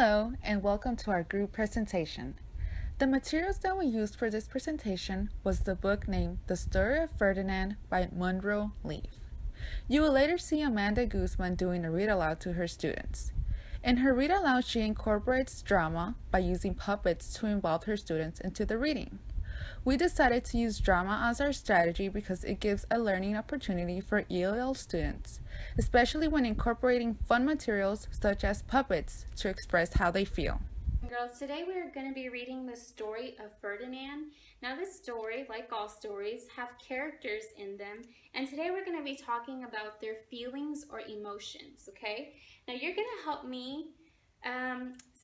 Hello, and welcome to our group presentation. The materials that we used for this presentation was the book named The Story of Ferdinand by Munro Leaf. You will later see Amanda Guzman doing a read aloud to her students. In her read aloud, she incorporates drama by using puppets to involve her students into the reading. We decided to use drama as our strategy because it gives a learning opportunity for ELL students, especially when incorporating fun materials such as puppets to express how they feel. Girls, today we're going to be reading the story of Ferdinand. Now this story, like all stories, have characters in them, and today we're going to be talking about their feelings or emotions, okay? Now you're going to help me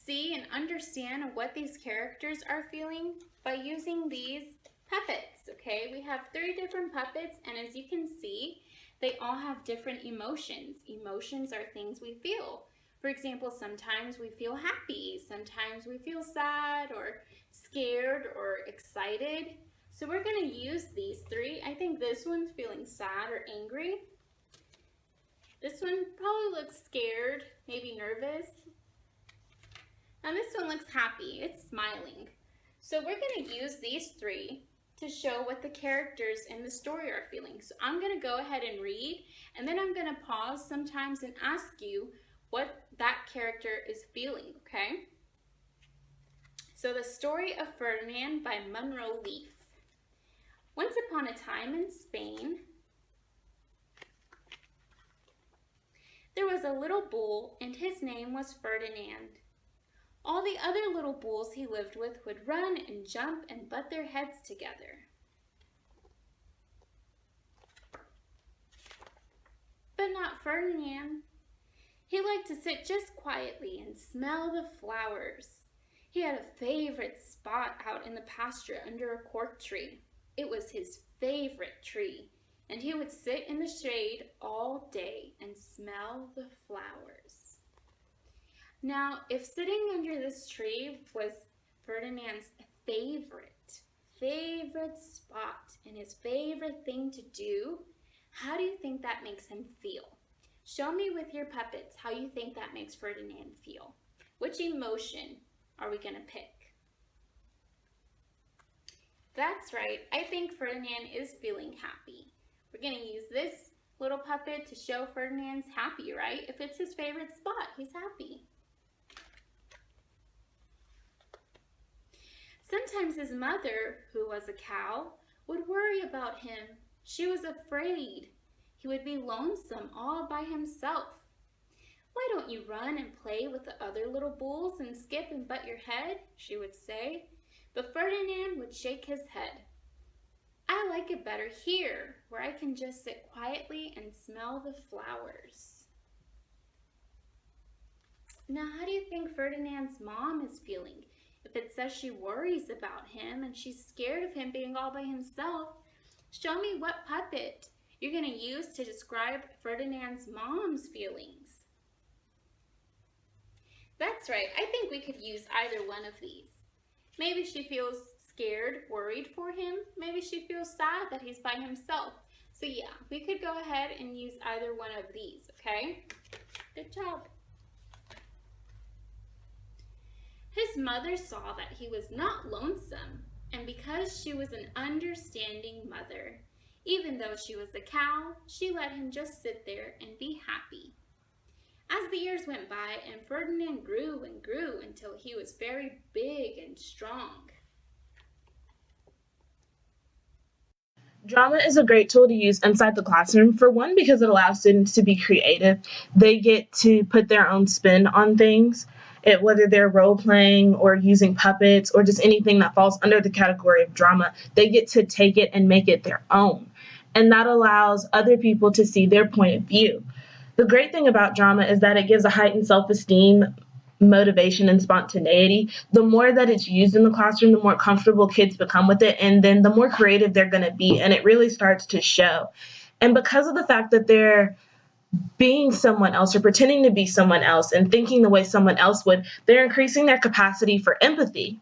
see and understand what these characters are feeling by using these puppets, okay? We have 3 different puppets, and as you can see, they all have different emotions. Emotions are things we feel. For example, sometimes we feel happy, sometimes we feel sad or scared or excited. So we're going to use these 3. I think this one's feeling sad or angry. This one probably looks scared, maybe nervous. And this one looks happy, it's smiling. So we're going to use these 3 to show what the characters in the story are feeling. So I'm going to go ahead and read, and then I'm going to pause sometimes and ask you what that character is feeling, okay? So the story of Ferdinand by Munro Leaf. Once upon a time in Spain, there was a little bull, and his name was Ferdinand. All the other little bulls he lived with would run and jump and butt their heads together. But not Ferdinand. He liked to sit just quietly and smell the flowers. He had a favorite spot out in the pasture under a cork tree. It was his favorite tree, and he would sit in the shade all day and smell the flowers. Now, if sitting under this tree was Ferdinand's favorite spot and his favorite thing to do, how do you think that makes him feel? Show me with your puppets how you think that makes Ferdinand feel. Which emotion are we going to pick? That's right, I think Ferdinand is feeling happy. We're going to use this little puppet to show Ferdinand's happy, right? If it's his favorite spot, he's happy. Sometimes his mother, who was a cow, would worry about him. She was afraid he would be lonesome all by himself. Why don't you run and play with the other little bulls and skip and butt your head? She would say. But Ferdinand would shake his head. I like it better here, where I can just sit quietly and smell the flowers. Now, how do you think Ferdinand's mom is feeling? If it says she worries about him and she's scared of him being all by himself, show me what puppet you're going to use to describe Ferdinand's mom's feelings. That's right, I think we could use either one of these. Maybe she feels scared, worried for him. Maybe she feels sad that he's by himself. So yeah, we could go ahead and use either one of these, okay? Good job. His mother saw that he was not lonesome, and because she was an understanding mother, even though she was a cow, she let him just sit there and be happy. As the years went by, and Ferdinand grew and grew until he was very big and strong. Drama is a great tool to use inside the classroom, for one, because it allows students to be creative. They get to put their own spin on things, whether they're role-playing or using puppets or just anything that falls under the category of drama. They get to take it and make it their own, and that allows other people to see their point of view. The great thing about drama is that it gives a heightened self-esteem, motivation, and spontaneity. The more that it's used in the classroom, the more comfortable kids become with it, and then the more creative they're going to be, and it really starts to show. And because of the fact that they're being someone else or pretending to be someone else and thinking the way someone else would, they're increasing their capacity for empathy.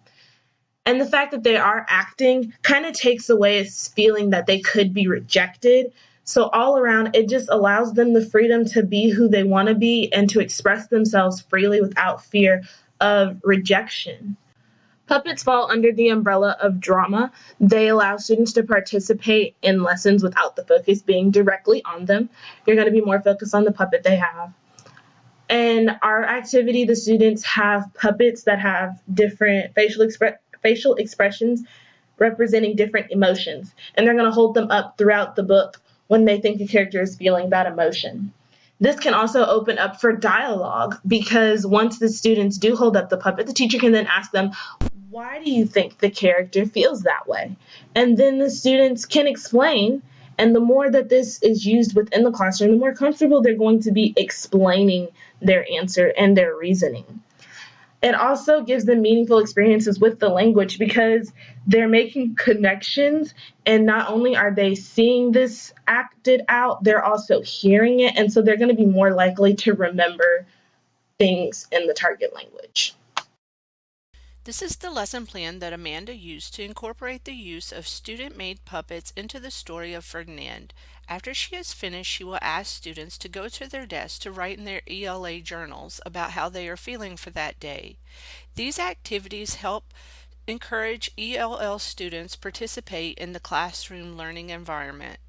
And the fact that they are acting kind of takes away a feeling that they could be rejected. So all around, it just allows them the freedom to be who they want to be and to express themselves freely without fear of rejection. Puppets fall under the umbrella of drama. They allow students to participate in lessons without the focus being directly on them. You're going to be more focused on the puppet they have. In our activity, the students have puppets that have different facial expressions representing different emotions, and they're going to hold them up throughout the book when they think a character is feeling that emotion. This can also open up for dialogue because once the students do hold up the puppet, the teacher can then ask them, why do you think the character feels that way? And then the students can explain, and the more that this is used within the classroom, the more comfortable they're going to be explaining their answer and their reasoning. It also gives them meaningful experiences with the language because they're making connections, and not only are they seeing this acted out, they're also hearing it, and so they're going to be more likely to remember things in the target language. This is the lesson plan that Amanda used to incorporate the use of student-made puppets into the story of Ferdinand. After she is finished, she will ask students to go to their desks to write in their ELA journals about how they are feeling for that day. These activities help encourage ELL students participate in the classroom learning environment.